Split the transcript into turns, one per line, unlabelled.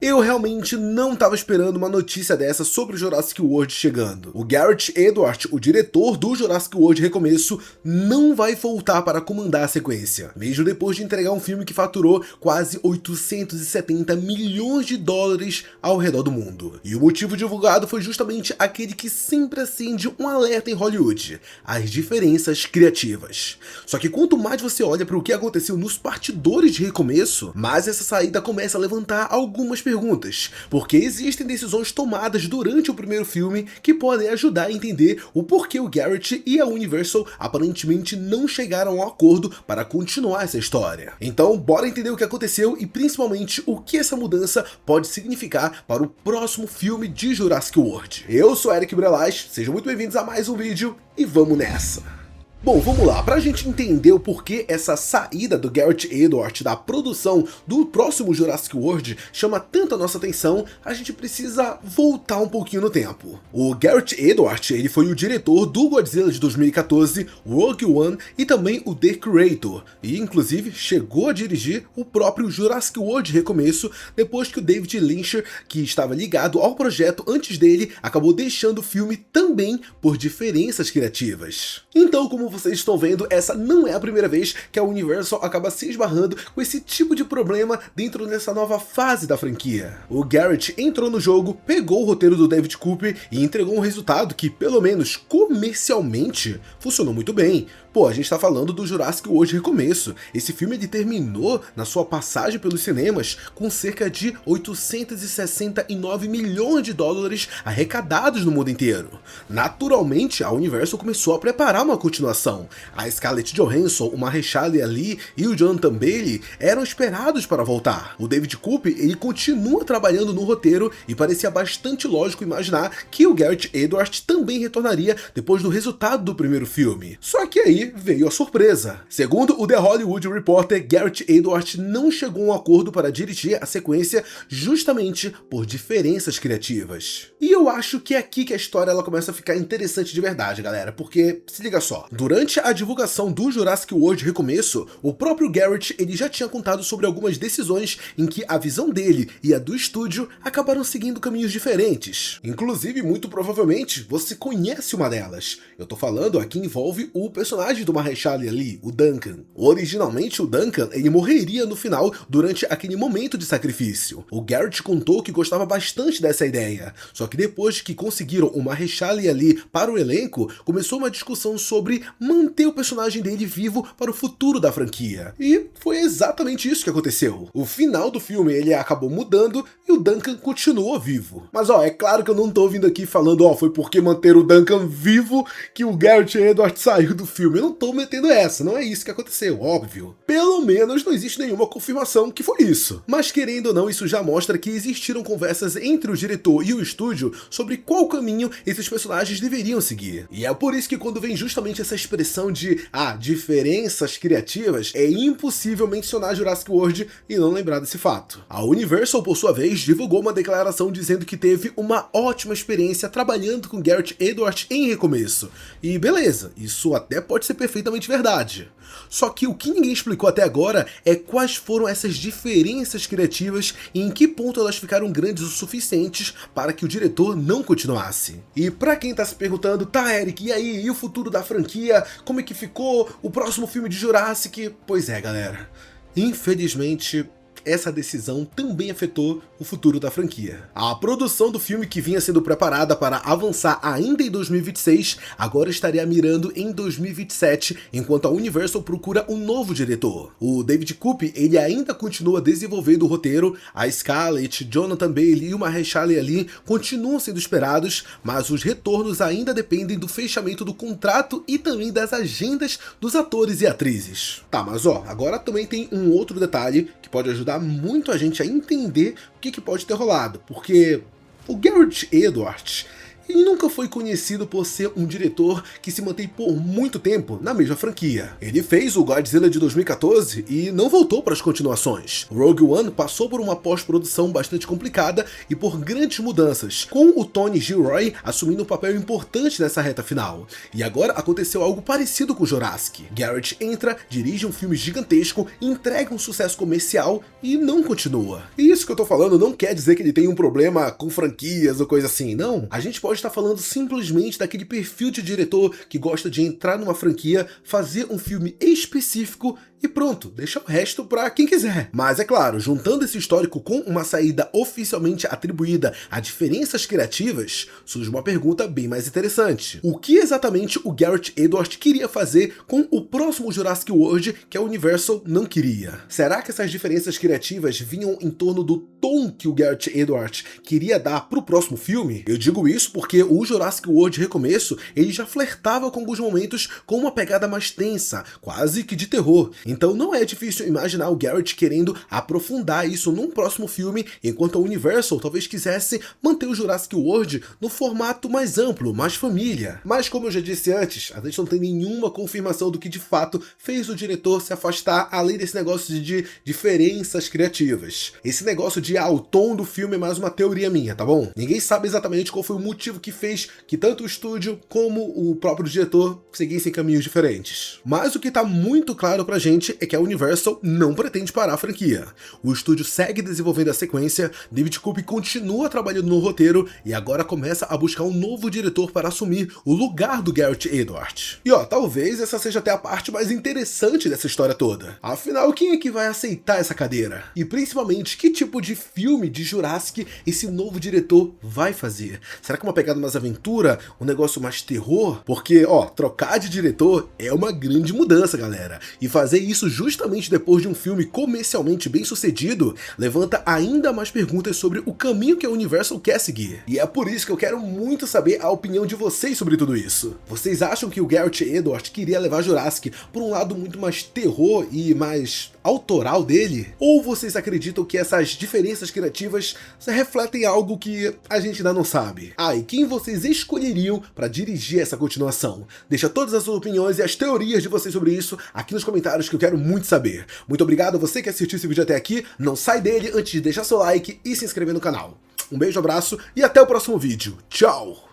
Eu realmente não estava esperando uma notícia dessa sobre o Jurassic World chegando. O Gareth Edwards, o diretor do Jurassic World Recomeço, não vai voltar para comandar a sequência, mesmo depois de entregar um filme que faturou quase 870 milhões de dólares ao redor do mundo. E o motivo divulgado foi justamente aquele que sempre acende um alerta em Hollywood: as diferenças criativas. Só que quanto mais você olha para o que aconteceu nos bastidores de Recomeço, mais essa saída começa a levantar algumas perguntas, porque existem decisões tomadas durante o primeiro filme que podem ajudar a entender o porquê o Gareth e a Universal aparentemente não chegaram a um acordo para continuar essa história. Então, bora entender o que aconteceu e principalmente o que essa mudança pode significar para o próximo filme de Jurassic World. Eu sou Eric Brelas, sejam muito bem-vindos a mais um vídeo e vamos nessa! Bom, vamos lá, pra gente entender o porquê essa saída do Gareth Edwards da produção do próximo Jurassic World chama tanto a nossa atenção, a gente precisa voltar um pouquinho no tempo. O Gareth Edwards, ele foi o diretor do Godzilla de 2014, Rogue One e também o The Creator, e inclusive chegou a dirigir o próprio Jurassic World Recomeço, depois que o David Lynch, que estava ligado ao projeto antes dele, acabou deixando o filme também por diferenças criativas. Então, como vocês estão vendo, essa não é a primeira vez que a Universal acaba se esbarrando com esse tipo de problema dentro dessa nova fase da franquia. O Gareth entrou no jogo, pegou o roteiro do David Cooper e entregou um resultado que, pelo menos comercialmente, funcionou muito bem. Pô, a gente tá falando do Jurassic World Recomeço. Esse filme ele terminou na sua passagem pelos cinemas com cerca de 869 milhões de dólares arrecadados no mundo inteiro. Naturalmente, a Universal começou a preparar uma continuação. A Scarlett Johansson, o Mahershala Ali e o Jonathan Bailey eram esperados para voltar. O David Cooper ele continua trabalhando no roteiro e parecia bastante lógico imaginar que o Gareth Edwards também retornaria depois do resultado do primeiro filme. Só que aí veio a surpresa. Segundo o The Hollywood Reporter, Gareth Edwards não chegou a um acordo para dirigir a sequência justamente por diferenças criativas. E eu acho que é aqui que a história ela começa a ficar interessante de verdade, galera, porque se liga só, durante a divulgação do Jurassic World Recomeço, o próprio Gareth ele já tinha contado sobre algumas decisões em que a visão dele e a do estúdio acabaram seguindo caminhos diferentes. Inclusive, muito provavelmente, você conhece uma delas. Eu tô falando aqui envolve o personagem do Mahershala Ali, o Duncan. Originalmente, o Duncan ele morreria no final durante aquele momento de sacrifício. O Gareth contou que gostava bastante dessa ideia, só que depois que conseguiram o Mahershala Ali para o elenco, começou uma discussão sobre manter o personagem dele vivo para o futuro da franquia. E foi exatamente isso que aconteceu. O final do filme ele acabou mudando e o Duncan continuou vivo. Mas é claro que eu não tô vindo aqui falando, foi porque manter o Duncan vivo que o Gareth Edwards saiu do filme. Eu não tô metendo essa, não é isso que aconteceu, óbvio. Pelo menos não existe nenhuma confirmação que foi isso. Mas querendo ou não, isso já mostra que existiram conversas entre o diretor e o estúdio sobre qual caminho esses personagens deveriam seguir. E é por isso que quando vem justamente essa expressão de diferenças criativas, é impossível mencionar Jurassic World e não lembrar desse fato. A Universal, por sua vez, divulgou uma declaração dizendo que teve uma ótima experiência trabalhando com Gareth Edwards em Recomeço. E beleza, isso até pode ser perfeitamente verdade. Só que o que ninguém explicou até agora é quais foram essas diferenças criativas e em que ponto elas ficaram grandes o suficientes para que o diretor não continuasse. E pra quem tá se perguntando, tá Eric, e aí, e o futuro da franquia? Como é que ficou o próximo filme de Jurassic? Pois é, galera, infelizmente essa decisão também afetou o futuro da franquia. A produção do filme, que vinha sendo preparada para avançar ainda em 2026, agora estaria mirando em 2027, enquanto a Universal procura um novo diretor. O David Cooper ele ainda continua desenvolvendo o roteiro, a Scarlett, Jonathan Bailey e o Mahershala Ali continuam sendo esperados, mas os retornos ainda dependem do fechamento do contrato e também das agendas dos atores e atrizes. Tá, mas agora também tem um outro detalhe que pode ajudar muito a gente a entender o que pode ter rolado, porque o Gareth Edwards e nunca foi conhecido por ser um diretor que se mantém por muito tempo na mesma franquia. Ele fez o Godzilla de 2014 e não voltou para as continuações. Rogue One passou por uma pós-produção bastante complicada e por grandes mudanças, com o Tony Gilroy assumindo um papel importante nessa reta final. E agora aconteceu algo parecido com Jurassic. Garrett entra, dirige um filme gigantesco, entrega um sucesso comercial e não continua. E isso que eu tô falando não quer dizer que ele tem um problema com franquias ou coisa assim, não. A gente pode estar falando simplesmente daquele perfil de diretor que gosta de entrar numa franquia, fazer um filme específico e pronto, deixa o resto pra quem quiser. Mas é claro, juntando esse histórico com uma saída oficialmente atribuída a diferenças criativas, surge uma pergunta bem mais interessante. O que exatamente o Garrett Edwards queria fazer com o próximo Jurassic World que a Universal não queria? Será que essas diferenças criativas vinham em torno do tom que o Garrett Edwards queria dar pro próximo filme? Eu digo isso porque o Jurassic World Recomeço, ele já flertava com alguns momentos com uma pegada mais tensa, quase que de terror. Então não é difícil imaginar o Garrett querendo aprofundar isso num próximo filme, enquanto a Universal talvez quisesse manter o Jurassic World no formato mais amplo, mais família. Mas como eu já disse antes, a gente não tem nenhuma confirmação do que de fato fez o diretor se afastar, além desse negócio de diferenças criativas. Esse negócio de o tom do filme é mais uma teoria minha, tá bom? Ninguém sabe exatamente qual foi o motivo que fez que tanto o estúdio como o próprio diretor seguissem caminhos diferentes. Mas o que tá muito claro pra gente é que a Universal não pretende parar a franquia. O estúdio segue desenvolvendo a sequência, David Koepp continua trabalhando no roteiro e agora começa a buscar um novo diretor para assumir o lugar do Garrett Edwards. E talvez essa seja até a parte mais interessante dessa história toda. Afinal, quem é que vai aceitar essa cadeira? E principalmente, que tipo de filme de Jurassic esse novo diretor vai fazer? Será que uma pegada mais aventura? Um negócio mais terror? Porque, trocar de diretor é uma grande mudança, galera. E fazer isso justamente depois de um filme comercialmente bem sucedido levanta ainda mais perguntas sobre o caminho que a Universal quer seguir. E é por isso que eu quero muito saber a opinião de vocês sobre tudo isso. Vocês acham que o Garrett Edwards queria levar Jurassic por um lado muito mais terror e mais autoral dele? Ou vocês acreditam que essas diferenças criativas refletem algo que a gente ainda não sabe? E quem vocês escolheriam para dirigir essa continuação? Deixa todas as suas opiniões e as teorias de vocês sobre isso aqui nos comentários que eu quero muito saber. Muito obrigado a você que assistiu esse vídeo até aqui, não sai dele antes de deixar seu like e se inscrever no canal. Um beijo, abraço e até o próximo vídeo. Tchau!